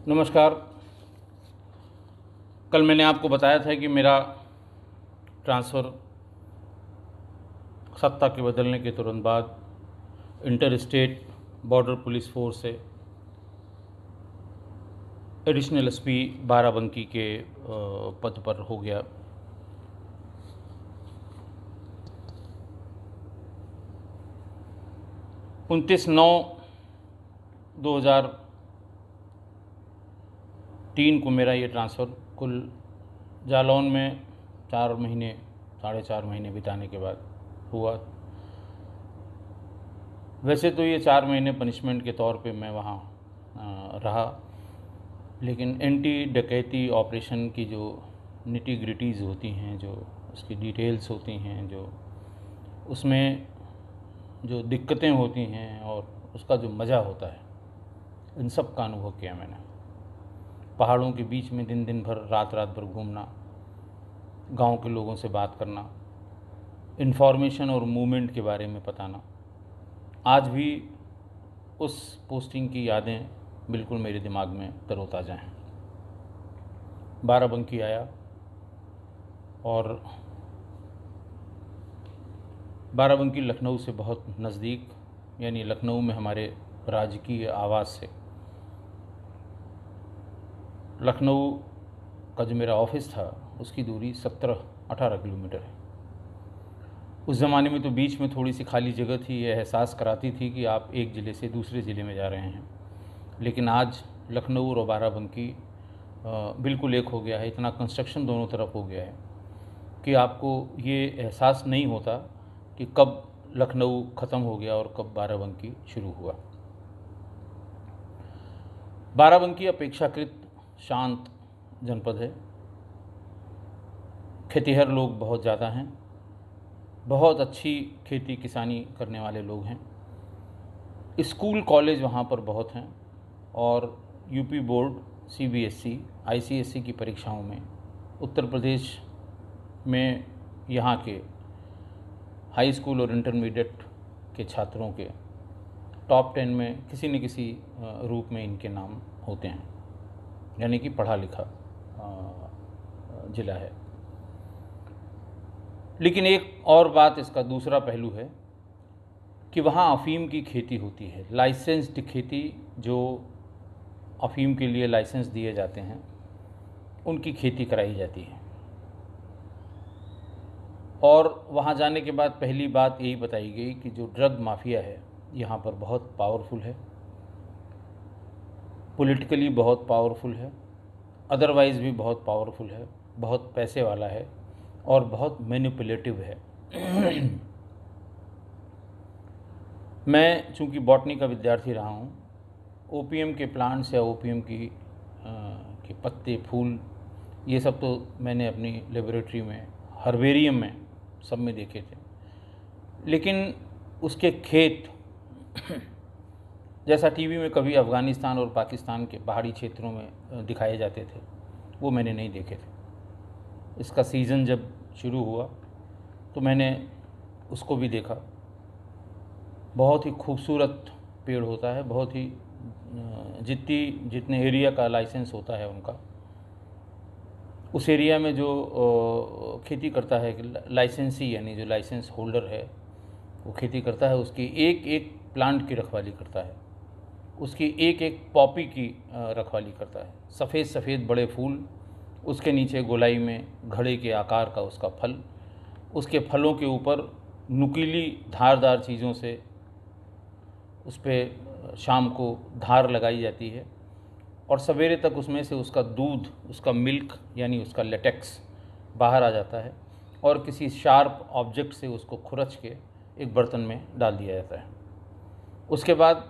नमस्कार। कल मैंने आपको बताया था कि मेरा ट्रांसफ़र सत्ता के बदलने के तुरंत बाद inter state border police force से एडिशनल एसपी बाराबंकी के पद पर हो गया। उनतीस 9/2003 को मेरा ये ट्रांसफ़र कुल जालौन में 4 महीने 4.5 महीने बिताने के बाद हुआ। वैसे तो ये 4 महीने पनिशमेंट के तौर पे मैं वहाँ रहा, लेकिन एंटी डकैती ऑपरेशन की जो निटी ग्रिटीज़ होती हैं, जो उसकी डिटेल्स होती हैं, जो उसमें जो दिक्कतें होती हैं और उसका जो मज़ा होता है, इन सब का अनुभव किया मैंने। पहाड़ों के बीच में दिन दिन भर रात रात भर घूमना, गांव के लोगों से बात करना, इन्फॉर्मेशन और मूवमेंट के बारे में बताना, आज भी उस पोस्टिंग की यादें बिल्कुल मेरे दिमाग में तरोताज़ा हैं। बाराबंकी आया और बाराबंकी लखनऊ से बहुत नज़दीक, यानी लखनऊ में हमारे राजकीय आवास से लखनऊ का जो मेरा ऑफिस था उसकी दूरी 17-18 किलोमीटर है। उस ज़माने में तो बीच में थोड़ी सी खाली जगह थी, यह एहसास कराती थी कि आप एक ज़िले से दूसरे ज़िले में जा रहे हैं। लेकिन आज लखनऊ और बाराबंकी बिल्कुल एक हो गया है। इतना कंस्ट्रक्शन दोनों तरफ हो गया है कि आपको ये एहसास नहीं होता कि कब लखनऊ ख़त्म हो गया और कब बाराबंकी शुरू हुआ। बाराबंकी अपेक्षाकृत शांत जनपद है। खेतिहर लोग बहुत ज़्यादा हैं, बहुत अच्छी खेती किसानी करने वाले लोग हैं। स्कूल कॉलेज वहाँ पर बहुत हैं और यूपी बोर्ड, सीबीएसई, आईसीएसई की परीक्षाओं में उत्तर प्रदेश में यहाँ के हाई स्कूल और इंटरमीडिएट के छात्रों के टॉप 10 में किसी न किसी रूप में इनके नाम होते हैं, यानी कि पढ़ा लिखा ज़िला है। लेकिन एक और बात, इसका दूसरा पहलू है कि वहाँ अफ़ीम की खेती होती है। लाइसेंस्ड खेती, जो अफ़ीम के लिए लाइसेंस दिए जाते हैं, उनकी खेती कराई जाती है। और वहाँ जाने के बाद पहली बात यही बताई गई कि जो ड्रग माफिया है यहाँ पर बहुत पावरफुल है, पॉलिटिकली बहुत पावरफुल है, अदरवाइज़ भी बहुत पावरफुल है, बहुत पैसे वाला है और बहुत मैनिपुलेटिव है। मैं चूँकि बॉटनी का विद्यार्थी रहा हूँ, ओपीएम के प्लांट्स या ओपीएम के पत्ते, फूल, ये सब तो मैंने अपनी लेबोरेटरी में, हर्बेरियम में, सब में देखे थे। लेकिन उसके खेत जैसा टीवी में कभी अफ़गानिस्तान और पाकिस्तान के पहाड़ी क्षेत्रों में दिखाए जाते थे, वो मैंने नहीं देखे थे। इसका सीज़न जब शुरू हुआ तो मैंने उसको भी देखा। बहुत ही खूबसूरत पेड़ होता है, बहुत ही जितने एरिया का लाइसेंस होता है उनका, उस एरिया में जो खेती करता है, लाइसेंसी यानी जो लाइसेंस होल्डर है वो खेती करता है, उसकी एक एक प्लांट की रखवाली करता है, उसकी एक एक पॉपी की रखवाली करता है। सफ़ेद सफ़ेद बड़े फूल, उसके नीचे गोलाई में घड़े के आकार का उसका फल, उसके फलों के ऊपर नुकीली धारदार चीज़ों से उस पर शाम को धार लगाई जाती है और सवेरे तक उसमें से उसका दूध, उसका मिल्क यानी उसका लेटेक्स बाहर आ जाता है और किसी शार्प ऑब्जेक्ट से उसको खुरच के एक बर्तन में डाल दिया जाता है। उसके बाद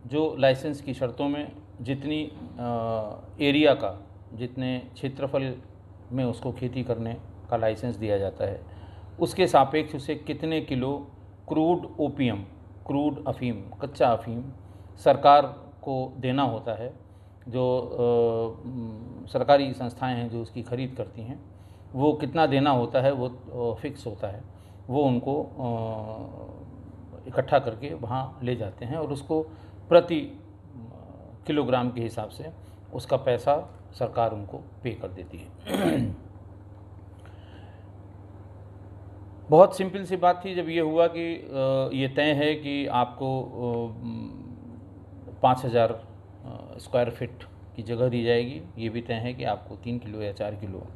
जो लाइसेंस की शर्तों में जितनी एरिया का, जितने क्षेत्रफल में उसको खेती करने का लाइसेंस दिया जाता है, उसके सापेक्ष उसे कितने किलो क्रूड ओपीएम, क्रूड अफ़ीम, कच्चा अफ़ीम सरकार को देना होता है। जो सरकारी संस्थाएं हैं जो उसकी ख़रीद करती हैं, वो कितना देना होता है वो फिक्स होता है। वो उनको इकट्ठा करके वहाँ ले जाते हैं और उसको प्रति किलोग्राम के हिसाब से उसका पैसा सरकार उनको पे कर देती है। बहुत सिंपल सी बात थी। जब ये हुआ कि ये तय है कि आपको 5,000 स्क्वायर फीट की जगह दी जाएगी, ये भी तय है कि आपको 3 किलो या 4 किलो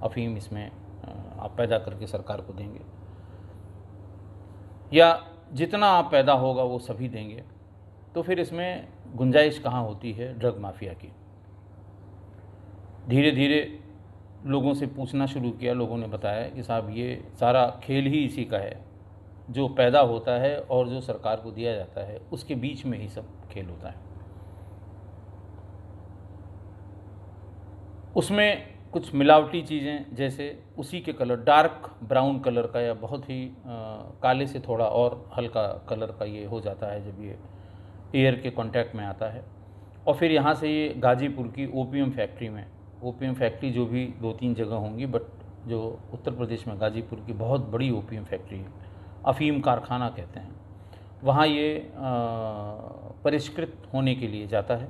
अफीम इसमें आप पैदा करके सरकार को देंगे, या जितना आप पैदा होगा वो सभी देंगे। तो फिर इसमें गुंजाइश कहाँ होती है ड्रग माफिया की। धीरे धीरे लोगों से पूछना शुरू किया। लोगों ने बताया कि साहब ये सारा खेल ही इसी का है, जो पैदा होता है और जो सरकार को दिया जाता है उसके बीच में ही सब खेल होता है। उसमें कुछ मिलावटी चीज़ें, जैसे उसी के कलर डार्क ब्राउन कलर का या बहुत ही काले से थोड़ा और हल्का कलर का ये हो जाता है जब ये एयर के कांटेक्ट में आता है। और फिर यहाँ से ये गाजीपुर की ओपीएम फैक्ट्री में, ओपीएम फैक्ट्री जो भी 2-3 जगह होंगी, बट जो उत्तर प्रदेश में गाजीपुर की बहुत बड़ी ओपीएम फैक्ट्री है, अफीम कारखाना कहते हैं, वहाँ ये परिष्कृत होने के लिए जाता है,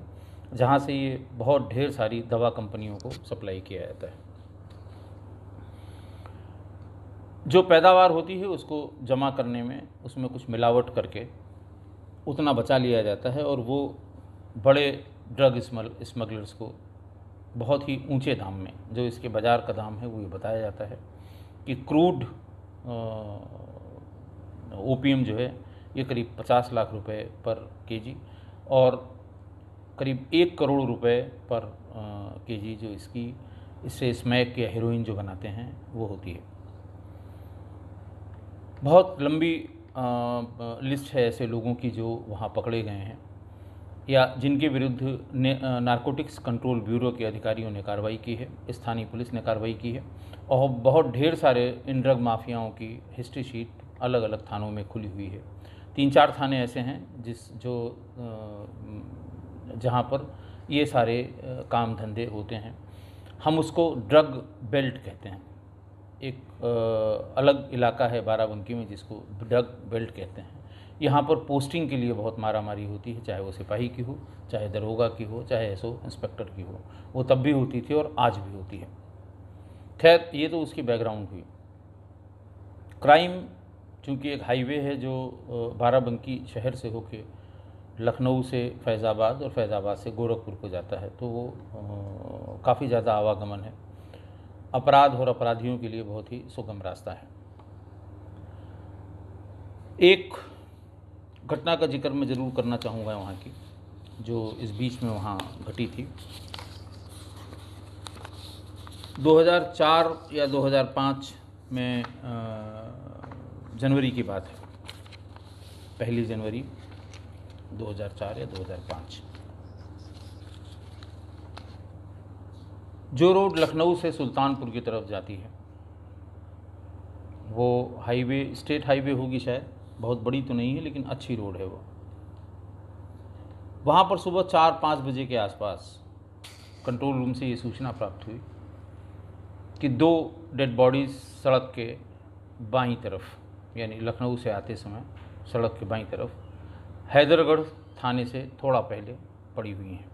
जहाँ से ये बहुत ढेर सारी दवा कंपनियों को सप्लाई किया जाता है। जो पैदावार होती है उसको जमा करने में उसमें कुछ मिलावट करके उतना बचा लिया जाता है, और वो बड़े ड्रग स्मगलर्स को बहुत ही ऊंचे दाम में, जो इसके बाज़ार का दाम है वो ये बताया जाता है कि क्रूड ओपीएम जो है ये करीब 50 लाख रुपए पर केजी और करीब 1 करोड़ रुपए पर केजी जो इससे स्मैक या हेरोइन जो बनाते हैं वो होती है। बहुत लंबी लिस्ट है ऐसे लोगों की जो वहाँ पकड़े गए हैं या जिनके विरुद्ध नारकोटिक्स कंट्रोल ब्यूरो के अधिकारियों ने कार्रवाई की है, स्थानीय पुलिस ने कार्रवाई की है, और बहुत ढेर सारे इन ड्रग माफियाओं की हिस्ट्री शीट अलग अलग थानों में खुली हुई है। 3-4 थाने ऐसे हैं जहाँ पर ये सारे काम धंधे होते हैं। हम उसको ड्रग बेल्ट कहते हैं। एक अलग इलाका है बाराबंकी में जिसको ड्रग बेल्ट कहते हैं। यहाँ पर पोस्टिंग के लिए बहुत मारामारी होती है, चाहे वो सिपाही की हो, चाहे दरोगा की हो, चाहे एसओ इंस्पेक्टर की हो। वो तब भी होती थी और आज भी होती है। खैर, ये तो उसकी बैकग्राउंड हुई। क्राइम चूँकि एक हाईवे है जो बाराबंकी शहर से होके लखनऊ से फैज़ाबाद और फैज़ाबाद से गोरखपुर को जाता है, तो वो काफ़ी ज़्यादा आवागमन है। अपराध और अपराधियों के लिए बहुत ही सुगम रास्ता है। एक घटना का जिक्र मैं ज़रूर करना चाहूँगा वहाँ की, जो इस बीच में वहाँ घटी थी। 2004 या 2005 में जनवरी की बात है, 1 जनवरी 2004 या 2005। जो रोड लखनऊ से सुल्तानपुर की तरफ जाती है वो हाईवे, स्टेट हाईवे होगी शायद, बहुत बड़ी तो नहीं है लेकिन अच्छी रोड है वो। वहाँ पर सुबह 4-5 बजे के आसपास कंट्रोल रूम से ये सूचना प्राप्त हुई कि 2 डेड बॉडीज़ सड़क के बाईं तरफ, यानी लखनऊ से आते समय सड़क के बाईं तरफ हैदरगढ़ थाने से थोड़ा पहले पड़ी हुई हैं।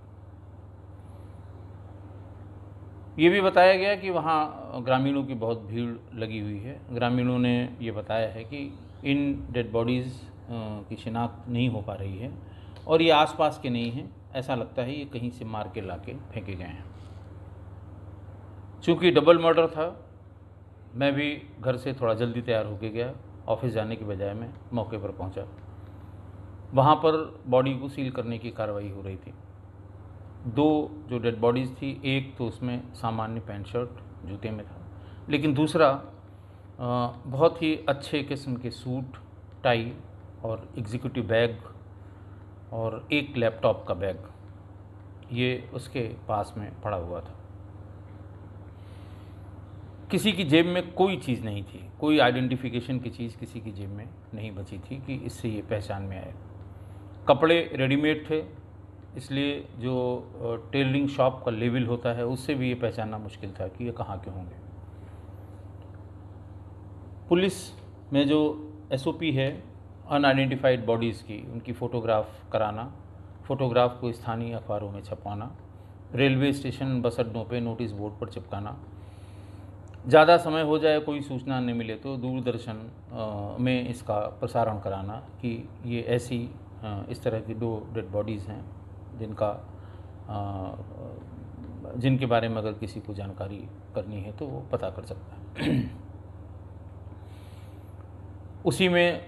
ये भी बताया गया कि वहाँ ग्रामीणों की बहुत भीड़ लगी हुई है। ग्रामीणों ने ये बताया है कि इन डेड बॉडीज़ की शिनाख्त नहीं हो पा रही है और ये आसपास के नहीं हैं, ऐसा लगता है ये कहीं से मार के लाके फेंके गए हैं। चूँकि डबल मर्डर था, मैं भी घर से थोड़ा जल्दी तैयार होके गया। ऑफिस जाने के बजाय मैं मौके पर पहुंचा। वहाँ पर बॉडी को सील करने की कार्रवाई हो रही थी। 2 जो डेड बॉडीज़ थी, एक तो उसमें सामान्य पैंट शर्ट जूते में था, लेकिन दूसरा बहुत ही अच्छे किस्म के सूट, टाई और एग्जीक्यूटिव बैग और एक लैपटॉप का बैग ये उसके पास में पड़ा हुआ था। किसी की जेब में कोई चीज़ नहीं थी, कोई आइडेंटिफिकेशन की चीज़ किसी की जेब में नहीं बची थी कि इससे ये पहचान में आए। कपड़े रेडीमेड थे, इसलिए जो टेलरिंग शॉप का लेवल होता है उससे भी ये पहचानना मुश्किल था कि ये कहाँ के होंगे। पुलिस में जो एसओपी है अनआइडेंटिफाइड बॉडीज़ की, उनकी फ़ोटोग्राफ कराना, फ़ोटोग्राफ को स्थानीय अखबारों में छपवाना, रेलवे स्टेशन बस अड्डों पे नोटिस बोर्ड पर चिपकाना, ज़्यादा समय हो जाए कोई सूचना नहीं मिले तो दूरदर्शन में इसका प्रसारण कराना कि ये ऐसी इस तरह की 2 डेड बॉडीज़ हैं जिनके बारे में अगर किसी को जानकारी करनी है तो वो पता कर सकता है। उसी में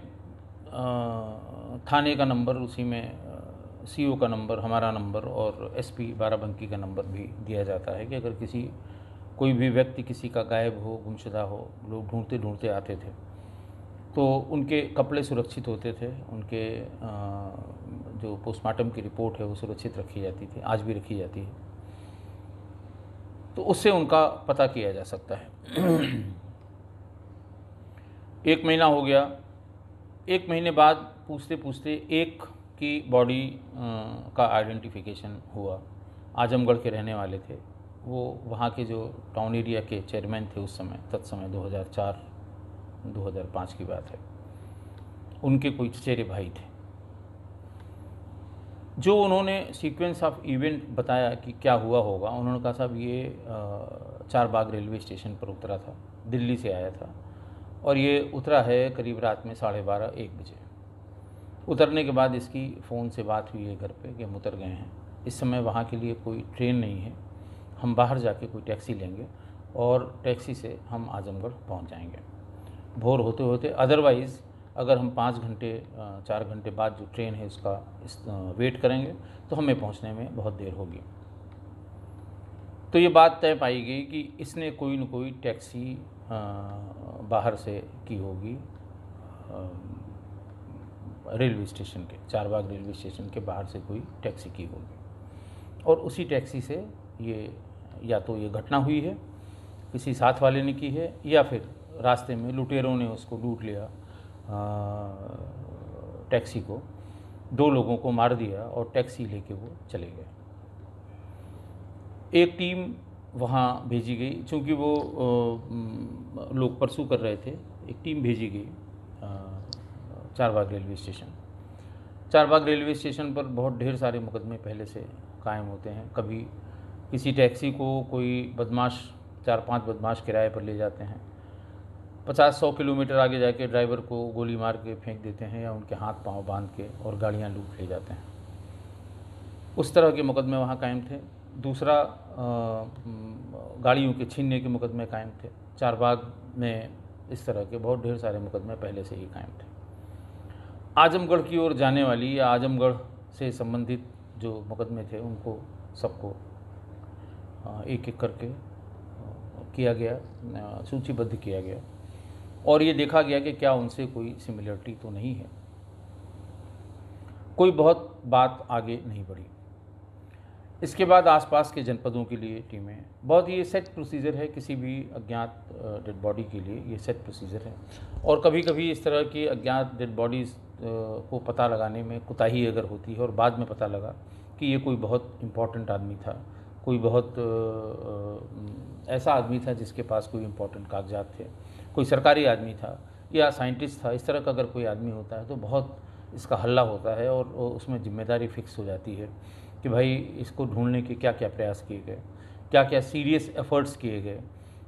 थाने का नंबर, उसी में सीओ का नंबर, हमारा नंबर और एसपी बाराबंकी का नंबर भी दिया जाता है कि अगर कोई भी व्यक्ति किसी का गायब हो, गुमशुदा हो, लोग ढूंढते ढूंढते आते थे तो उनके कपड़े सुरक्षित होते थे, उनके जो पोस्टमार्टम की रिपोर्ट है वो सुरक्षित रखी जाती थी, आज भी रखी जाती है, तो उससे उनका पता किया जा सकता है। 1 महीना हो गया, 1 महीने बाद पूछते पूछते एक की बॉडी का आइडेंटिफिकेशन हुआ। आजमगढ़ के रहने वाले थे वो, वहाँ के जो टाउन एरिया के चेयरमैन थे उस समय, तत्समय 2004-2005 की बात है, उनके कोई चचेरे भाई थे जो उन्होंने सीक्वेंस ऑफ इवेंट बताया कि क्या हुआ होगा। उन्होंने कहा साहब ये चारबाग रेलवे स्टेशन पर उतरा था, दिल्ली से आया था और ये उतरा है करीब रात में 12:30-1 बजे। उतरने के बाद इसकी फ़ोन से बात हुई है घर पे कि हम उतर गए हैं, इस समय वहाँ के लिए कोई ट्रेन नहीं है, हम बाहर जाके कोई टैक्सी लेंगे और टैक्सी से हम आजमगढ़ पहुँच जाएंगे भोर होते होते, अदरवाइज़ अगर हम 5 घंटे 4 घंटे बाद जो ट्रेन है उसका वेट करेंगे तो हमें पहुंचने में बहुत देर होगी। तो ये बात तय पाई गई कि इसने कोई न कोई टैक्सी बाहर से की होगी, रेलवे स्टेशन के, चारबाग रेलवे स्टेशन के बाहर से कोई टैक्सी की होगी और उसी टैक्सी से ये या तो ये घटना हुई है, किसी साथ वाले ने की है, या फिर रास्ते में लुटेरों ने उसको लूट लिया, टैक्सी को, 2 लोगों को मार दिया और टैक्सी लेके वो चले गए। एक टीम वहाँ भेजी गई, चूँकि वो लोग परसू कर रहे थे, एक टीम भेजी गई Charbagh railway station. Charbagh railway station पर बहुत ढेर सारे मुकदमे पहले से कायम होते हैं। कभी किसी टैक्सी को कोई बदमाश, 4-5 बदमाश किराए पर ले जाते हैं, 50-100 किलोमीटर आगे जाके ड्राइवर को गोली मार के फेंक देते हैं या उनके हाथ पांव बांध के और गाड़ियां लूट ले जाते हैं। उस तरह के मुकदमे वहाँ कायम थे। दूसरा, गाड़ियों के छीनने के मुकदमे कायम थे। चारबाग में इस तरह के बहुत ढेर सारे मुकदमे पहले से ही कायम थे। आजमगढ़ की ओर जाने वाली या आजमगढ़ से संबंधित जो मुकदमे थे उनको सबको एक एक करके किया गया, सूचीबद्ध किया गया और ये देखा गया कि क्या उनसे कोई सिमिलरिटी तो नहीं है। कोई बहुत बात आगे नहीं बढ़ी। इसके बाद आसपास के जनपदों के लिए टीमें, बहुत ये सेट प्रोसीजर है किसी भी अज्ञात डेड बॉडी के लिए, ये सेट प्रोसीजर है। और कभी कभी इस तरह की अज्ञात डेड बॉडीज़ को पता लगाने में कोताही अगर होती है और बाद में पता लगा कि ये कोई बहुत इम्पॉर्टेंट आदमी था, कोई बहुत ऐसा आदमी था जिसके पास कोई इम्पॉर्टेंट कागजात थे, कोई सरकारी आदमी था या साइंटिस्ट था, इस तरह का अगर कोई आदमी होता है तो बहुत इसका हल्ला होता है और उसमें जिम्मेदारी फिक्स हो जाती है कि भाई इसको ढूंढने के क्या क्या प्रयास किए गए, क्या क्या सीरियस एफर्ट्स किए गए,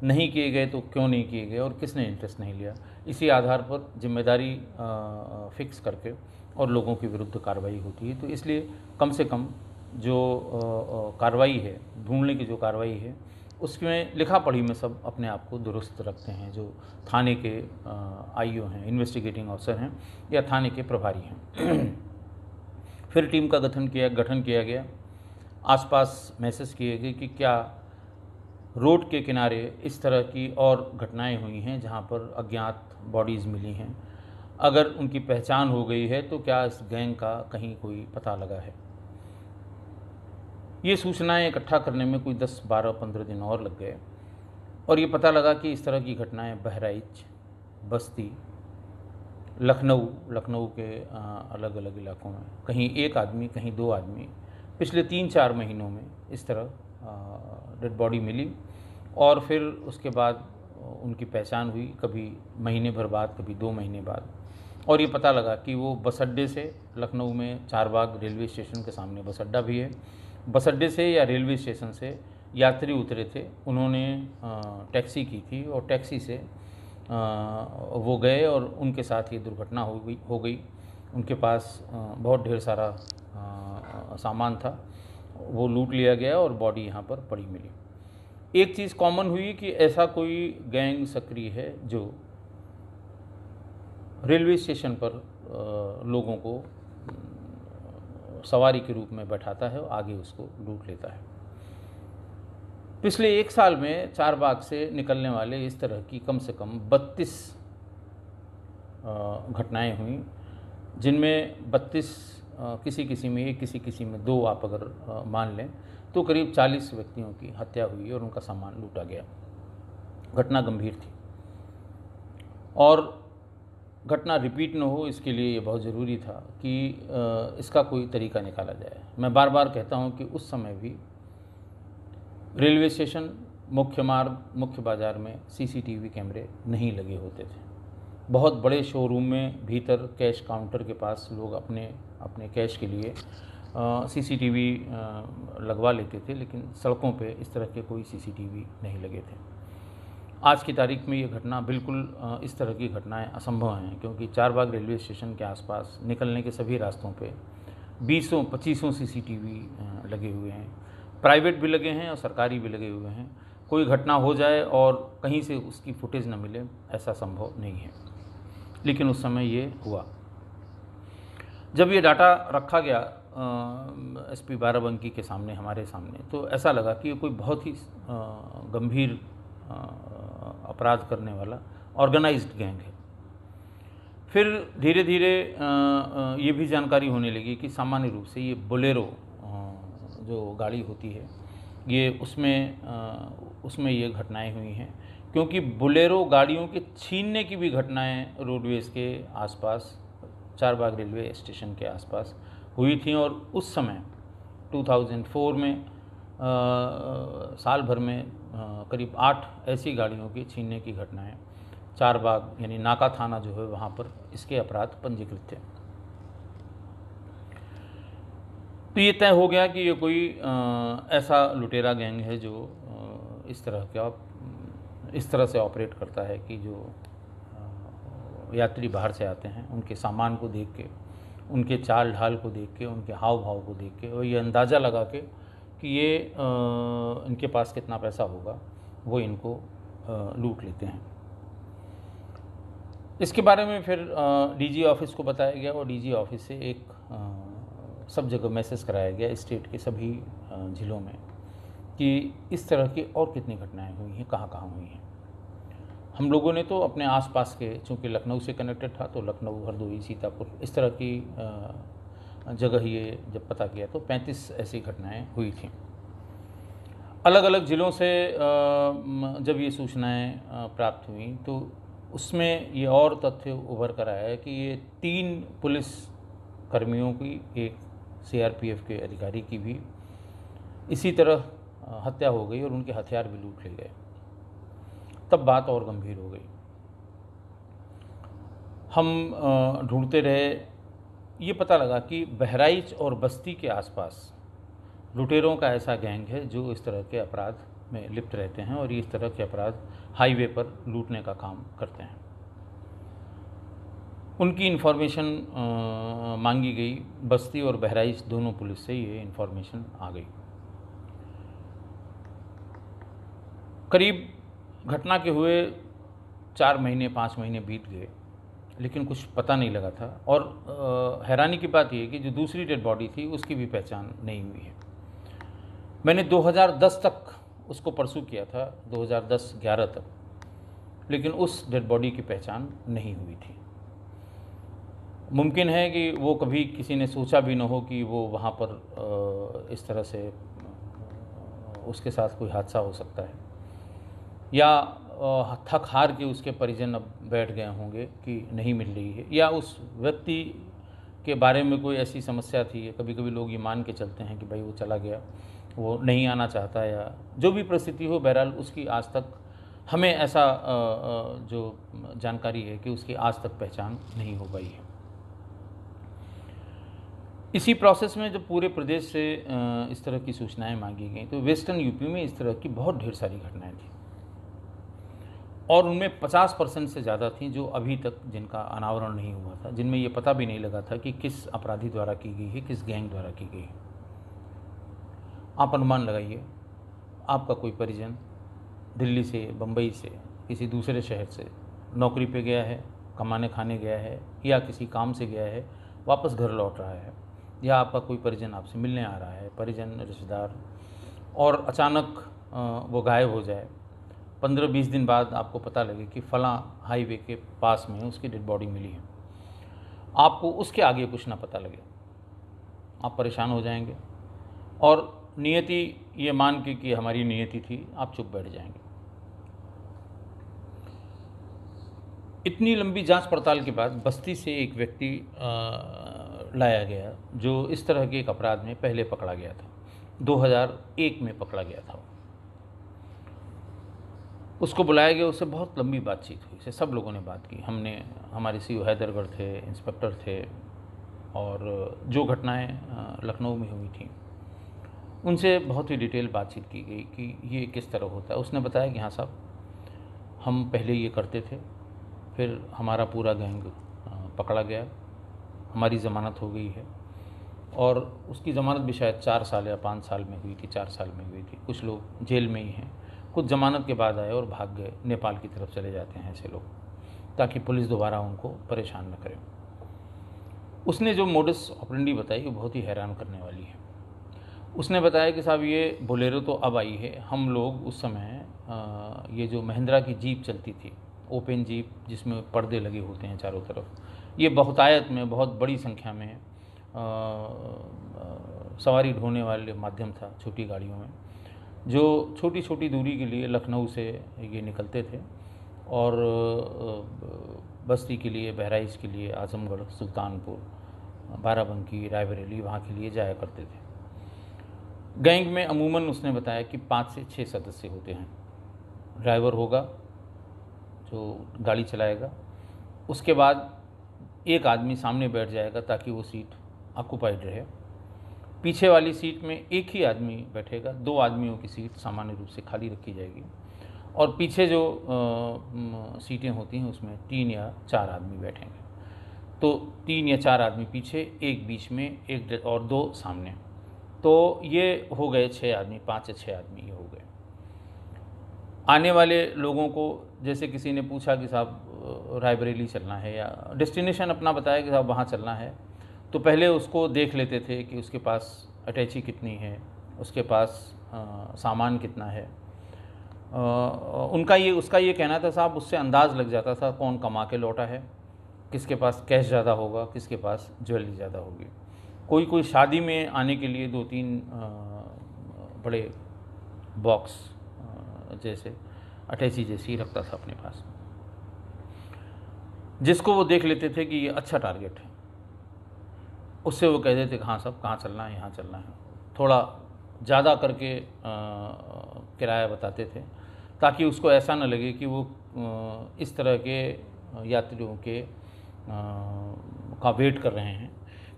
नहीं किए गए तो क्यों नहीं किए गए और किसने इंटरेस्ट नहीं लिया। इसी आधार पर जिम्मेदारी फिक्स करके और लोगों के विरुद्ध कार्रवाई होती है। तो इसलिए कम से कम जो कार्रवाई है, ढूंढने की जो कार्रवाई है, उसमें लिखा पढ़ी में सब अपने आप को दुरुस्त रखते हैं। जो थाने के आईओ हैं, इन्वेस्टिगेटिंग ऑफिसर हैं या थाने के प्रभारी हैं। फिर टीम का गठन किया गया। आसपास मैसेज किए गए कि क्या रोड के किनारे इस तरह की और घटनाएं हुई हैं जहां पर अज्ञात बॉडीज़ मिली हैं, अगर उनकी पहचान हो गई है तो क्या इस गैंग का कहीं कोई पता लगा है। ये सूचनाएं इकट्ठा करने में कोई 10, 12, 15 दिन और लग गए और ये पता लगा कि इस तरह की घटनाएं बहराइच, बस्ती, लखनऊ के अलग अलग इलाकों में कहीं एक आदमी, कहीं 2 आदमी पिछले 3-4 महीनों में इस तरह डेड बॉडी मिली और फिर उसके बाद उनकी पहचान हुई, कभी महीने भर बाद, कभी 2 महीने बाद। और ये पता लगा कि वो बस अड्डे से, लखनऊ में चारबाग रेलवे स्टेशन के सामने बस अड्डा भी है, बस अड्डे से या रेलवे स्टेशन से यात्री उतरे थे, उन्होंने टैक्सी की थी और टैक्सी से वो गए और उनके साथ ये दुर्घटना हो गई। उनके पास बहुत ढेर सारा सामान था, वो लूट लिया गया और बॉडी यहाँ पर पड़ी मिली। एक चीज़ कॉमन हुई कि ऐसा कोई गैंग सक्रिय है जो रेलवे स्टेशन पर लोगों को सवारी के रूप में बैठाता है और आगे उसको लूट लेता है। पिछले 1 साल में चारबाग से निकलने वाले इस तरह की कम से कम 32 घटनाएं हुई, जिनमें 32 किसी में 1, किसी में 2 आप अगर मान लें तो करीब 40 व्यक्तियों की हत्या हुई और उनका सामान लूटा गया। घटना गंभीर थी और घटना रिपीट न हो इसके लिए ये बहुत ज़रूरी था कि इसका कोई तरीका निकाला जाए। मैं बार बार कहता हूँ कि उस समय भी रेलवे स्टेशन, मुख्य मार्ग, मुख्य बाज़ार में सीसीटीवी कैमरे नहीं लगे होते थे। बहुत बड़े शोरूम में भीतर कैश काउंटर के पास लोग अपने कैश के लिए सीसीटीवी लगवा लेते थे, लेकिन सड़कों पे इस तरह के कोई सीसीटीवी नहीं लगे थे। आज की तारीख में ये घटना बिल्कुल इस तरह की घटनाएं असंभव हैं, क्योंकि चारबाग रेलवे स्टेशन के आसपास निकलने के सभी रास्तों पे 20-25 सीसीटीवी लगे हुए हैं। प्राइवेट भी लगे हैं और सरकारी भी लगे हुए हैं। कोई घटना हो जाए और कहीं से उसकी फुटेज न मिले, ऐसा संभव नहीं है, लेकिन उस समय ये हुआ। जब ये डाटा रखा गया एसपी बाराबंकी के सामने, हमारे सामने, तो ऐसा लगा कि ये कोई बहुत ही गंभीर अपराध करने वाला ऑर्गेनाइज्ड गैंग है। फिर धीरे धीरे ये भी जानकारी होने लगी कि सामान्य रूप से ये बोलेरो जो गाड़ी होती है, ये उसमें ये घटनाएं हुई हैं, क्योंकि बोलेरो गाड़ियों के छीनने की भी घटनाएं रोडवेज़ के आसपास, चारबाग रेलवे स्टेशन के आसपास हुई थी। और उस समय 2004 में साल भर में करीब 8 ऐसी गाड़ियों की छीनने की घटनाएं चारबाग यानी नाका थाना जो है वहाँ पर इसके अपराध पंजीकृत थे। तो ये तय हो गया कि ये कोई ऐसा लुटेरा गैंग है जो इस तरह से ऑपरेट करता है कि जो यात्री बाहर से आते हैं उनके सामान को देख के, उनके चाल ढाल को देख के, उनके हाव भाव को देख के और ये अंदाज़ा लगा के कि ये इनके पास कितना पैसा होगा, वो इनको लूट लेते हैं। इसके बारे में फिर डीजी ऑफिस को बताया गया और डीजी ऑफिस से एक सब जगह मैसेज कराया गया स्टेट के सभी ज़िलों में कि इस तरह की और कितनी घटनाएं हुई हैं, कहाँ हुई हैं। हम लोगों ने तो अपने आसपास के, चूँकि लखनऊ से कनेक्टेड था, तो लखनऊ, हरदोई, सीतापुर, इस तरह की जगह ये जब पता किया तो 35 ऐसी घटनाएं हुई थीं। अलग अलग ज़िलों से जब ये सूचनाएं प्राप्त हुई तो उसमें ये और तथ्य उभर कर आया है कि ये 3 पुलिस कर्मियों की, एक सीआरपीएफ के अधिकारी की भी इसी तरह हत्या हो गई और उनके हथियार भी लूट ले गए। तब बात और गंभीर हो गई। हम ढूंढते रहे, ये पता लगा कि बहराइच और बस्ती के आसपास लुटेरों का ऐसा गैंग है जो इस तरह के अपराध में लिप्त रहते हैं और ये इस तरह के अपराध हाईवे पर लूटने का काम करते हैं। उनकी इन्फॉर्मेशन मांगी गई, बस्ती और बहराइच दोनों पुलिस से ये इन्फॉर्मेशन आ गई। करीब घटना के हुए 4 महीने 5 महीने बीत गए, लेकिन कुछ पता नहीं लगा था। और हैरानी की बात यह कि जो दूसरी डेड बॉडी थी उसकी भी पहचान नहीं हुई है। मैंने 2010 तक उसको परसू किया था, 2010-11 तक, लेकिन उस डेड बॉडी की पहचान नहीं हुई थी। मुमकिन है कि वो कभी किसी ने सोचा भी न हो कि वो वहाँ पर इस तरह से उसके साथ कोई हादसा हो सकता है, या थक हार के उसके परिजन अब बैठ गए होंगे कि नहीं मिल रही है, या उस व्यक्ति के बारे में कोई ऐसी समस्या थी। कभी कभी लोग ये मान के चलते हैं कि भाई वो चला गया, वो नहीं आना चाहता, या जो भी परिस्थिति हो, बहरहाल उसकी आज तक हमें ऐसा जो जानकारी है कि उसकी आज तक पहचान नहीं हो पाई है। इसी प्रोसेस में जब पूरे प्रदेश से इस तरह की सूचनाएं मांगी गई तो वेस्टर्न यूपी में इस तरह की बहुत ढेर सारी घटनाएं थी और उनमें 50% से ज़्यादा थी जो अभी तक जिनका अनावरण नहीं हुआ था, जिनमें ये पता भी नहीं लगा था कि किस अपराधी द्वारा की गई है, किस गैंग द्वारा की गई है। आप अनुमान लगाइए, आपका कोई परिजन दिल्ली से, बम्बई से, किसी दूसरे शहर से नौकरी पे गया है, कमाने खाने गया है या किसी काम से गया है, वापस घर लौट रहा है, या आपका कोई परिजन आपसे मिलने आ रहा है, परिजन रिश्तेदार, और अचानक वो गायब हो जाए। 15-20 दिन बाद आपको पता लगे कि फ़लाँ हाईवे के पास में उसकी डेड बॉडी मिली है, आपको उसके आगे कुछ ना पता लगे, आप परेशान हो जाएंगे और नियति ये मान के कि हमारी नियति थी, आप चुप बैठ जाएंगे। इतनी लंबी जांच पड़ताल के बाद बस्ती से एक व्यक्ति लाया गया जो इस तरह के एक अपराध में पहले पकड़ा गया था, 2001 में पकड़ा गया था। उसको बुलाया गया, उससे बहुत लंबी बातचीत हुई, इससे सब लोगों ने बात की। हमारे सीओ हैदरगढ़ थे, इंस्पेक्टर थे, और जो घटनाएं लखनऊ में हुई थी उनसे बहुत ही डिटेल बातचीत की गई कि ये किस तरह होता है। उसने बताया कि हाँ साहब, हम पहले ये करते थे, फिर हमारा पूरा गैंग पकड़ा गया, हमारी ज़मानत हो गई है, और उसकी ज़मानत भी शायद 4 साल या 5 साल में हुई थी, 4 साल में हुई थी। कुछ लोग जेल में ही हैं, कुछ ज़मानत के बाद आए और भाग गए, नेपाल की तरफ चले जाते हैं ऐसे लोग, ताकि पुलिस दोबारा उनको परेशान न करे। उसने जो मोडस ऑपरेंडी बताई वो बहुत ही हैरान करने वाली है। उसने बताया कि साहब ये बोलेरो तो अब आई है, हम लोग उस समय ये जो महिंद्रा की जीप चलती थी, ओपन जीप जिसमें पर्दे लगे होते हैं चारों तरफ, ये बहुतायत में बहुत बड़ी संख्या में सवारी ढोने वाले माध्यम था, छोटी गाड़ियों में, जो छोटी छोटी दूरी के लिए लखनऊ से ये निकलते थे और बस्ती के लिए, बहराइच के लिए, आजमगढ़, सुल्तानपुर, बाराबंकी, रायबरेली, वहाँ के लिए जाया करते थे। गैंग में अमूमन उसने बताया कि 5 से 6 सदस्य होते हैं। ड्राइवर होगा जो गाड़ी चलाएगा, उसके बाद एक आदमी सामने बैठ जाएगा ताकि वो सीट ऑक्यूपाइड रहे, पीछे वाली सीट में एक ही आदमी बैठेगा, 2 आदमियों की सीट सामान्य रूप से खाली रखी जाएगी, और पीछे जो सीटें होती हैं उसमें 3 या 4 आदमी बैठेंगे। तो 3 या 4 आदमी पीछे, एक बीच में, एक और 2 सामने, तो ये हो गए 6 आदमी, 5 या 6 आदमी ये हो गए। आने वाले लोगों को जैसे किसी ने पूछा कि साहब रायबरेली चलना है, या डेस्टिनेशन अपना बताया कि साहब वहाँ चलना है, तो पहले उसको देख लेते थे कि उसके पास अटैची कितनी है, उसके पास सामान कितना है। उसका ये कहना था साहब, उससे अंदाज़ लग जाता था कौन कमा के लौटा है, किसके पास कैश ज़्यादा होगा, किसके पास ज्वेलरी ज़्यादा होगी। कोई शादी में आने के लिए 2-3 बड़े बॉक्स जैसे अटैची जैसी रखता था अपने पास, जिसको वो देख लेते थे कि ये अच्छा टारगेट है, उससे वो कह देते कि हाँ साहब कहाँ चलना है, यहाँ चलना है। थोड़ा ज़्यादा करके किराया बताते थे ताकि उसको ऐसा न लगे कि वो इस तरह के यात्रियों के का वेट कर रहे हैं।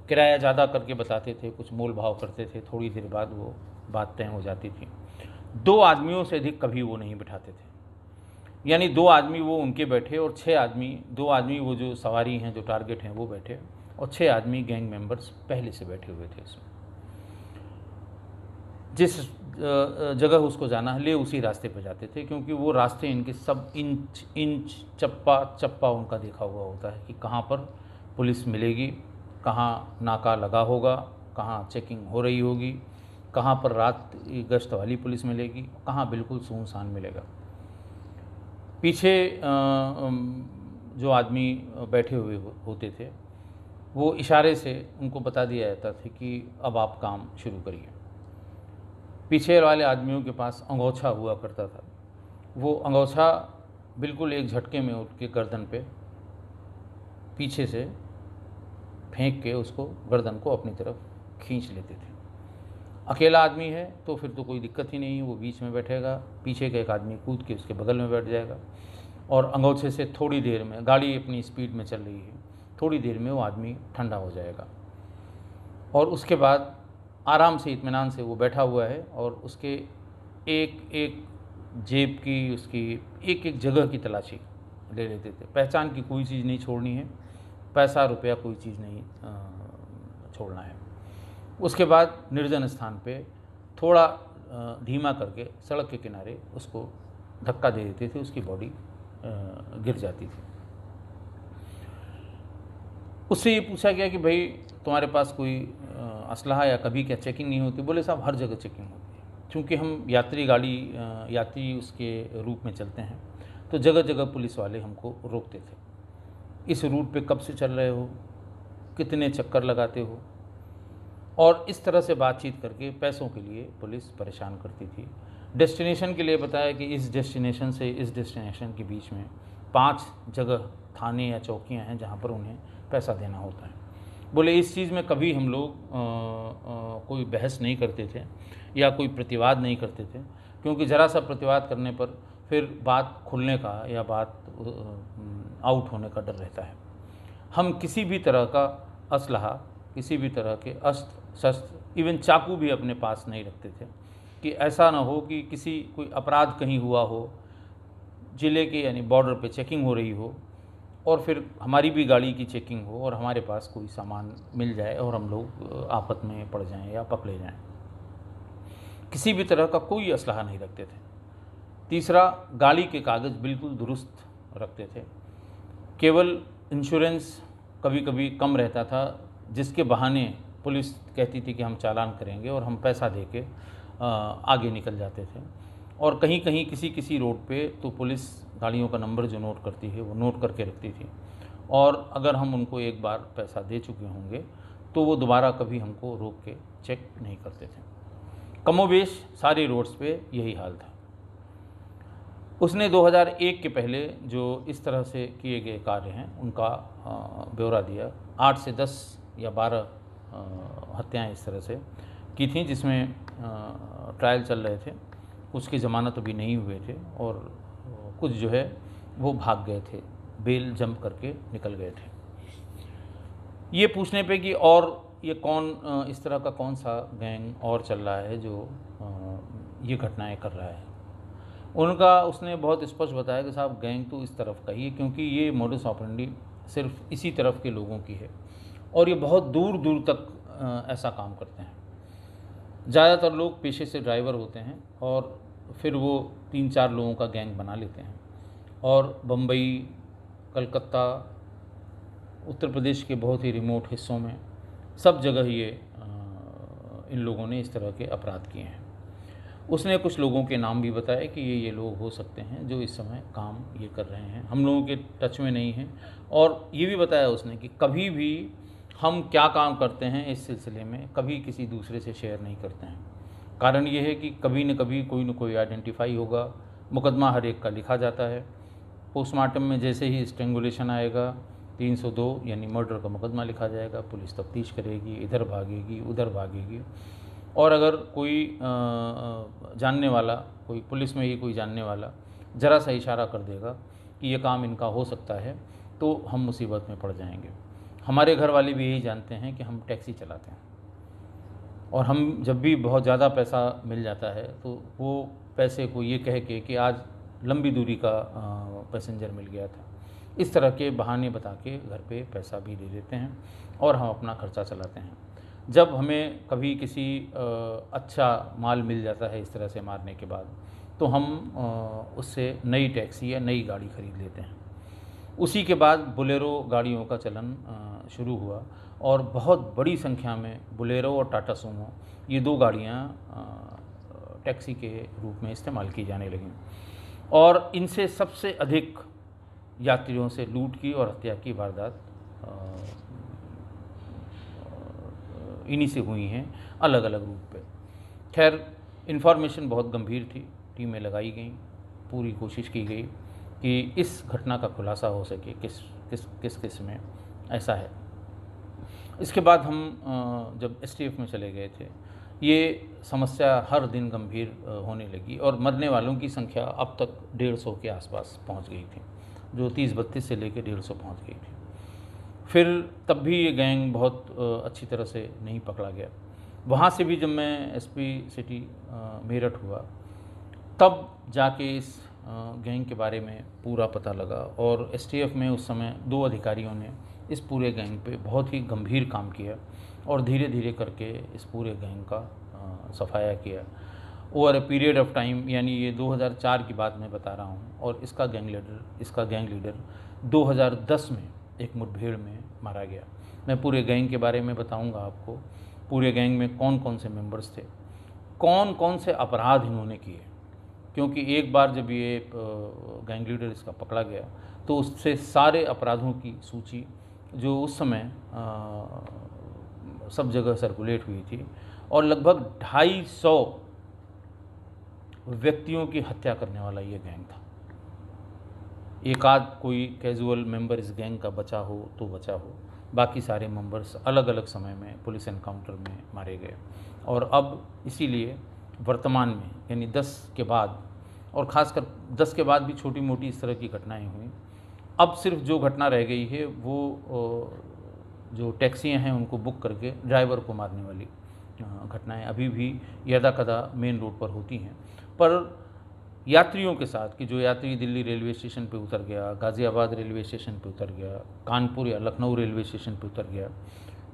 किराया ज़्यादा करके बताते थे, कुछ मोल भाव करते थे, थोड़ी देर बाद वो बात तय हो जाती थी। 2 आदमियों से अधिक कभी वो नहीं बिठाते थे, यानी 2 आदमी वो उनके बैठे और 2 आदमी वो जो सवारी हैं, जो टारगेट हैं, वो बैठे, और 6 आदमी गैंग मेंबर्स पहले से बैठे हुए थे इसमें। जिस जगह उसको जाना है ले उसी रास्ते पर जाते थे, क्योंकि वो रास्ते इनके सब इंच चप्पा उनका देखा हुआ होता है कि कहाँ पर पुलिस मिलेगी, कहाँ नाका लगा होगा, कहाँ चेकिंग हो रही होगी, कहाँ पर रात गश्त वाली पुलिस मिलेगी, कहाँ बिल्कुल सुनसान मिलेगा। पीछे जो आदमी बैठे हुए होते थे वो इशारे से उनको बता दिया जाता था कि अब आप काम शुरू करिए। पीछे वाले आदमियों के पास अंगोछा हुआ करता था, वो अंगोछा बिल्कुल एक झटके में उठ के गर्दन पे पीछे से फेंक के उसको गर्दन को अपनी तरफ खींच लेते थे। अकेला आदमी है तो फिर तो कोई दिक्कत ही नहीं है, वो बीच में बैठेगा, पीछे का एक आदमी कूद के उसके बगल में बैठ जाएगा, और अंगोछे से थोड़ी देर में, गाड़ी अपनी स्पीड में चल रही है, थोड़ी देर में वो आदमी ठंडा हो जाएगा। और उसके बाद आराम से इत्मीनान से वो बैठा हुआ है और उसके एक एक जेब की, उसकी एक एक जगह की तलाशी ले लेते थे। पहचान की कोई चीज़ नहीं छोड़नी है, पैसा रुपया कोई चीज़ नहीं छोड़ना है। उसके बाद निर्जन स्थान पे थोड़ा धीमा करके सड़क के किनारे उसको धक्का दे देते थे, उसकी बॉडी गिर जाती थी। उससे ये पूछा गया कि भाई तुम्हारे पास कोई असलहा या कभी क्या चेकिंग नहीं होती? बोले साहब हर जगह चेकिंग होती है, क्योंकि हम यात्री उसके रूप में चलते हैं, तो जगह जगह पुलिस वाले हमको रोकते थे। इस रूट पे कब से चल रहे हो, कितने चक्कर लगाते हो, और इस तरह से बातचीत करके पैसों के लिए पुलिस परेशान करती थी। डेस्टिनेशन के लिए बताया कि इस डेस्टिनेशन से इस डेस्टिनेशन के बीच में 5 जगह थाने या चौकियां हैं जहां पर उन्हें पैसा देना होता है। बोले इस चीज़ में कभी हम लोग कोई बहस नहीं करते थे या कोई प्रतिवाद नहीं करते थे, क्योंकि ज़रा सा प्रतिवाद करने पर फिर बात खुलने का या बात आउट होने का डर रहता है। हम किसी भी तरह का असलहा, किसी भी तरह के अस्त्र शस्त्र, इवन चाकू भी अपने पास नहीं रखते थे कि ऐसा ना हो कि कोई अपराध कहीं हुआ हो, ज़िले के यानी बॉर्डर पे चेकिंग हो रही हो और फिर हमारी भी गाड़ी की चेकिंग हो और हमारे पास कोई सामान मिल जाए और हम लोग आफत में पड़ जाएं या पकड़े जाएं। किसी भी तरह का कोई असलहा नहीं रखते थे। तीसरा, गाड़ी के कागज़ बिल्कुल दुरुस्त रखते थे। केवल इंश्योरेंस कभी कभी कम रहता था, जिसके बहाने पुलिस कहती थी कि हम चालान करेंगे और हम पैसा दे के आगे निकल जाते थे। और कहीं कहीं किसी रोड पे तो पुलिस गाड़ियों का नंबर जो नोट करती है वो नोट करके रखती थी, और अगर हम उनको एक बार पैसा दे चुके होंगे तो वो दोबारा कभी हमको रोक के चेक नहीं करते थे। कमोबेश सारे रोड्स पे यही हाल था। उसने 2001 के पहले जो इस तरह से किए गए कार्य हैं उनका ब्यौरा दिया। 8 से 10 या 12 हत्याएं इस तरह से की थी, जिसमें ट्रायल चल रहे थे, उसकी ज़मानत अभी नहीं हुए थे और कुछ जो है वो भाग गए थे, बेल जंप करके निकल गए थे। ये पूछने पे कि और ये इस तरह का कौन सा गैंग और चल रहा है जो ये घटनाएं कर रहा है, उसने बहुत स्पष्ट बताया कि साहब गैंग तो इस तरफ का ही है, क्योंकि ये मोडस ऑपरेंडी सिर्फ इसी तरफ के लोगों की है और ये बहुत दूर दूर तक ऐसा काम करते हैं। ज़्यादातर लोग पेशे से ड्राइवर होते हैं और फिर वो 3-4 लोगों का गैंग बना लेते हैं और बम्बई, कलकत्ता, उत्तर प्रदेश के बहुत ही रिमोट हिस्सों में सब जगह ये इन लोगों ने इस तरह के अपराध किए हैं। उसने कुछ लोगों के नाम भी बताए कि ये लोग हो सकते हैं जो इस समय काम ये कर रहे हैं, हम लोगों के टच में नहीं हैं। और ये भी बताया उसने कि कभी भी हम क्या काम करते हैं इस सिलसिले में कभी किसी दूसरे से शेयर नहीं करते हैं। कारण ये है कि कभी न कभी कोई न कोई आइडेंटिफाई होगा। मुकदमा हर एक का लिखा जाता है। पोस्टमार्टम में जैसे ही स्ट्रेंगुलेशन आएगा 302 यानी मर्डर का मुकदमा लिखा जाएगा, पुलिस तफ्तीश करेगी, इधर भागेगी उधर भागेगी। और अगर कोई जानने वाला, कोई पुलिस में ही कोई जानने वाला ज़रा सा इशारा कर देगा कि ये काम इनका हो सकता है तो हम मुसीबत में पड़ जाएंगे। हमारे घर वाले भी यही जानते हैं कि हम टैक्सी चलाते हैं और हम जब भी बहुत ज़्यादा पैसा मिल जाता है तो वो पैसे को ये कह के कि आज लंबी दूरी का पैसेंजर मिल गया था, इस तरह के बहाने बता के घर पे पैसा भी दे देते हैं और हम अपना खर्चा चलाते हैं। जब हमें कभी किसी अच्छा माल मिल जाता है इस तरह से मारने के बाद तो हम उससे नई टैक्सी या नई गाड़ी ख़रीद लेते हैं। उसी के बाद बोलेरो गाड़ियों का चलन शुरू हुआ और बहुत बड़ी संख्या में बोलेरो और टाटा सूमो ये 2 गाड़ियाँ टैक्सी के रूप में इस्तेमाल की जाने लगीं और इनसे सबसे अधिक यात्रियों से लूट की और हत्या की वारदात इन्हीं से हुई हैं अलग अलग रूप पे। खैर इन्फॉर्मेशन बहुत गंभीर थी, टीमें लगाई गईं, पूरी कोशिश की गई कि इस घटना का खुलासा हो सके किस में ऐसा है। इसके बाद हम जब एसटीएफ में चले गए थे ये समस्या हर दिन गंभीर होने लगी और मरने वालों की संख्या अब तक 150 के आसपास पहुंच गई थी, जो 30-32 से लेकर 150 पहुंच गई थी। फिर तब भी ये गैंग बहुत अच्छी तरह से नहीं पकड़ा गया। वहाँ से भी जब मैं एसपी सिटी मेरठ हुआ, तब जाके इस गैंग के बारे में पूरा पता लगा, और एसटीएफ में उस समय 2 अधिकारियों ने इस पूरे गैंग पे बहुत ही गंभीर काम किया और धीरे धीरे करके इस पूरे गैंग का सफाया किया over a period of time. यानी ये 2004 की बात मैं बता रहा हूँ, और इसका गैंग लीडर 2010 में एक मुठभेड़ में मारा गया। मैं पूरे गैंग के बारे में बताऊंगा आपको, पूरे गैंग में कौन कौन से मेंबर्स थे, कौन कौन से अपराध इन्होंने किए, क्योंकि एक बार जब ये गैंग लीडर इसका पकड़ा गया तो उससे सारे अपराधों की सूची जो उस समय सब जगह सर्कुलेट हुई थी, और लगभग 250 व्यक्तियों की हत्या करने वाला ये गैंग था। एक आध कोई कैजुअल मेंबर इस गैंग का बचा हो तो बचा हो, बाकी सारे मेंबर्स अलग अलग समय में पुलिस एनकाउंटर में मारे गए। और अब इसीलिए वर्तमान में यानी 10 के बाद, और ख़ासकर 10 के बाद भी छोटी मोटी इस तरह की घटनाएं हुई, अब सिर्फ जो घटना रह गई है वो जो टैक्सियां हैं उनको बुक करके ड्राइवर को मारने वाली घटनाएं अभी भी यदा कदा मेन रोड पर होती हैं। पर यात्रियों के साथ कि जो यात्री दिल्ली रेलवे स्टेशन पे उतर गया, गाज़ियाबाद रेलवे स्टेशन पे उतर गया, कानपुर या लखनऊ रेलवे स्टेशन पे उतर गया,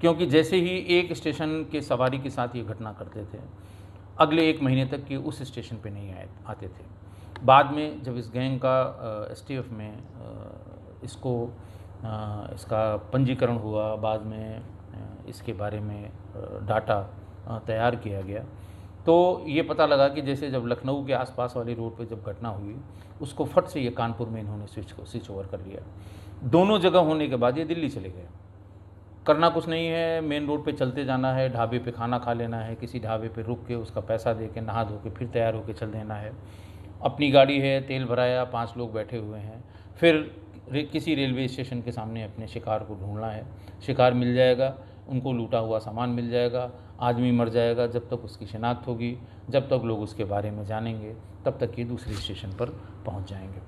क्योंकि जैसे ही एक स्टेशन के सवारी के साथ ये घटना करते थे, अगले 1 महीने तक कि उस स्टेशन पे नहीं आते थे। बाद में जब इस गैंग का एसटीएफ में इसका पंजीकरण हुआ, बाद में इसके बारे में डाटा तैयार किया गया, तो ये पता लगा कि जैसे जब लखनऊ के आसपास वाली रोड पे जब घटना हुई, उसको फट से ये कानपुर में इन्होंने स्विच ओवर कर लिया। दोनों जगह होने के बाद ये दिल्ली चले गए। करना कुछ नहीं है, मेन रोड पे चलते जाना है, ढाबे पे खाना खा लेना है, किसी ढाबे पे रुक के उसका पैसा दे के नहा धो के फिर तैयार होकर चल देना है। अपनी गाड़ी है, तेल भराया, 5 लोग बैठे हुए हैं, फिर किसी रेलवे स्टेशन के सामने अपने शिकार को ढूंढना है। शिकार मिल जाएगा, उनको लूटा हुआ सामान मिल जाएगा, आदमी मर जाएगा, जब तक उसकी शिनाख्त होगी, जब तक लोग उसके बारे में जानेंगे, तब तक ये दूसरे स्टेशन पर पहुंच जाएंगे।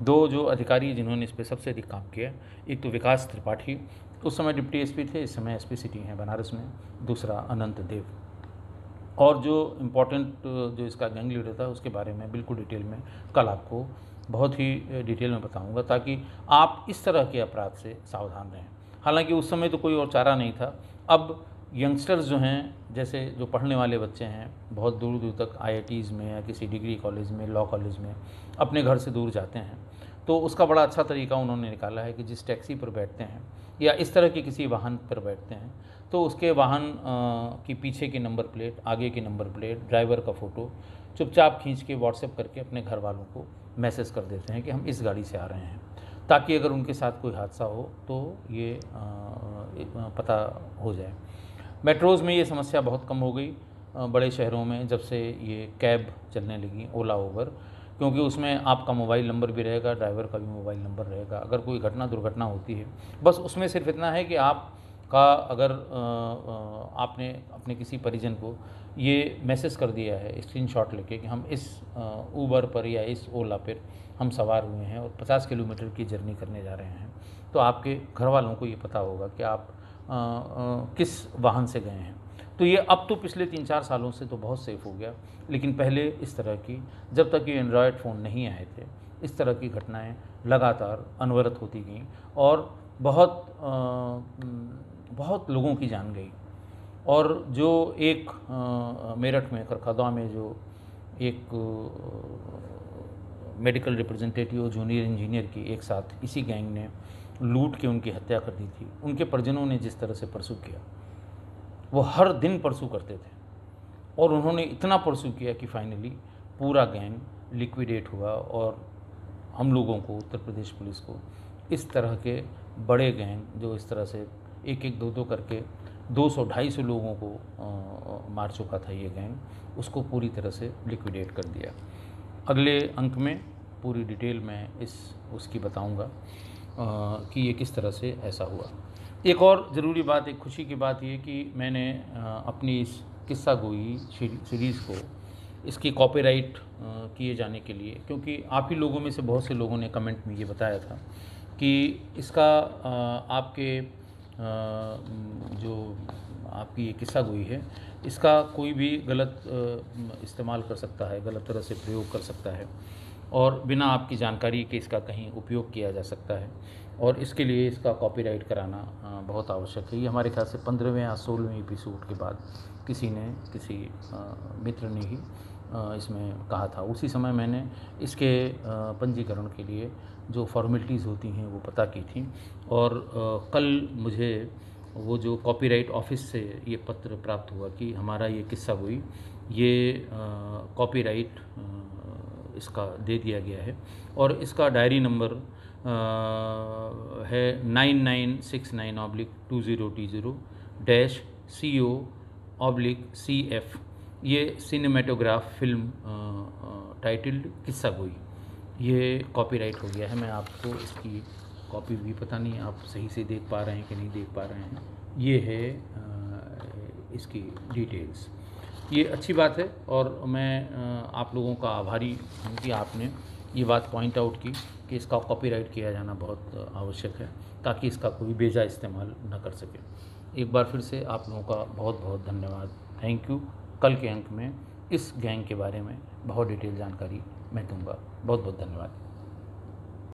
2 जो अधिकारी जिन्होंने इस पर सबसे अधिक काम किया, एक तो विकास त्रिपाठी, उस समय डिप्टी एसपी थे, इस समय एसपी सिटी हैं बनारस में, दूसरा अनंत देव। और जो इम्पोर्टेंट जो इसका गैंग लीडर था उसके बारे में बिल्कुल डिटेल में कल आपको बहुत ही डिटेल में बताऊंगा, ताकि आप इस तरह के अपराध से सावधान रहें। हालांकि उस समय तो कोई और चारा नहीं था। अब यंगस्टर्स जो हैं, जैसे जो पढ़ने वाले बच्चे हैं, बहुत दूर दूर तक आईआईटीज़ में या किसी डिग्री कॉलेज में, लॉ कॉलेज में अपने घर से दूर जाते हैं, तो उसका बड़ा अच्छा तरीका उन्होंने निकाला है कि जिस टैक्सी पर बैठते हैं या इस तरह के किसी वाहन पर बैठते हैं, तो उसके वाहन की पीछे की नंबर प्लेट, आगे की नंबर प्लेट, ड्राइवर का फ़ोटो चुपचाप खींच के व्हाट्सएप करके अपने घर वालों को मैसेज कर देते हैं कि हम इस गाड़ी से आ रहे हैं, ताकि अगर उनके साथ कोई हादसा हो तो ये पता हो जाए। मेट्रोज़ में ये समस्या बहुत कम हो गई बड़े शहरों में, जब से ये कैब चलने लगी, ओला उबर, क्योंकि उसमें आपका मोबाइल नंबर भी रहेगा, ड्राइवर का भी मोबाइल नंबर रहेगा। अगर कोई दुर्घटना होती है, बस उसमें सिर्फ इतना है कि आपका अगर आपने अपने किसी परिजन को ये मैसेज कर दिया है स्क्रीनशॉट लेके कि हम इस उबर पर या इस ओला पर हम सवार हुए हैं और 50 किलोमीटर की जर्नी करने जा रहे हैं, तो आपके घर वालों को ये पता होगा कि आप किस वाहन से गए हैं। तो ये अब तो पिछले 3-4 सालों से तो बहुत सेफ़ हो गया, लेकिन पहले इस तरह की, जब तक ये एंड्रॉयड फ़ोन नहीं आए थे, इस तरह की घटनाएं लगातार अनवरत होती गईं और बहुत लोगों की जान गई। और जो एक मेरठ में खरखदवा में जो एक मेडिकल रिप्रेजेंटेटिव जूनियर इंजीनियर की एक साथ इसी गैंग ने लूट के उनकी हत्या कर दी थी, उनके परिजनों ने जिस तरह से परसू किया, वो हर दिन परसू करते थे, और उन्होंने इतना परसू किया कि फाइनली पूरा गैंग लिक्विडेट हुआ। और हम लोगों को, उत्तर प्रदेश पुलिस को, इस तरह के बड़े गैंग जो इस तरह से एक एक दो करके 200-250 लोगों को मार चुका था ये गैंग, उसको पूरी तरह से लिक्विडेट कर दिया। अगले अंक में पूरी डिटेल में उसकी बताऊंगा कि ये किस तरह से ऐसा हुआ। एक और ज़रूरी बात, एक खुशी की बात ये कि मैंने अपनी इस किस्सा गोई सीरीज़ को, इसकी कॉपीराइट किए जाने के लिए, क्योंकि आप ही लोगों में से बहुत से लोगों ने कमेंट में ये बताया था कि इसका आपके जो आपकी ये किस्सा गोई है, इसका कोई भी गलत इस्तेमाल कर सकता है, गलत तरह से प्रयोग कर सकता है और बिना आपकी जानकारी के इसका कहीं उपयोग किया जा सकता है और इसके लिए इसका कॉपीराइट कराना बहुत आवश्यक है। ये हमारे ख्याल से 15वें या 16वें एपिसोड के बाद किसी मित्र ने ही इसमें कहा था। उसी समय मैंने इसके पंजीकरण के लिए जो फॉर्मेलिटीज़ होती हैं वो पता की थी और कल मुझे वो जो कॉपीराइट ऑफिस से ये पत्र प्राप्त हुआ कि हमारा ये किस्सा गोई ये कॉपीराइट इसका दे दिया गया है और इसका डायरी नंबर है 9969/2020-CO/CF। ये सिनेमेटोग्राफ फिल्म टाइटल्ड किस्सा गोई ये कॉपीराइट हो गया है। मैं आपको इसकी कॉपी भी, पता नहीं आप सही से देख पा रहे हैं कि नहीं देख पा रहे हैं, ये है इसकी डिटेल्स। ये अच्छी बात है और मैं आप लोगों का आभारी हूँ कि आपने ये बात पॉइंट आउट की कि इसका कॉपीराइट किया जाना बहुत आवश्यक है ताकि इसका कोई बेजा इस्तेमाल न कर सके। एक बार फिर से आप लोगों का बहुत बहुत धन्यवाद, थैंक यू। कल के अंक में इस गैंग के बारे में बहुत डिटेल जानकारी मैं दूंगा। बहुत बहुत धन्यवाद।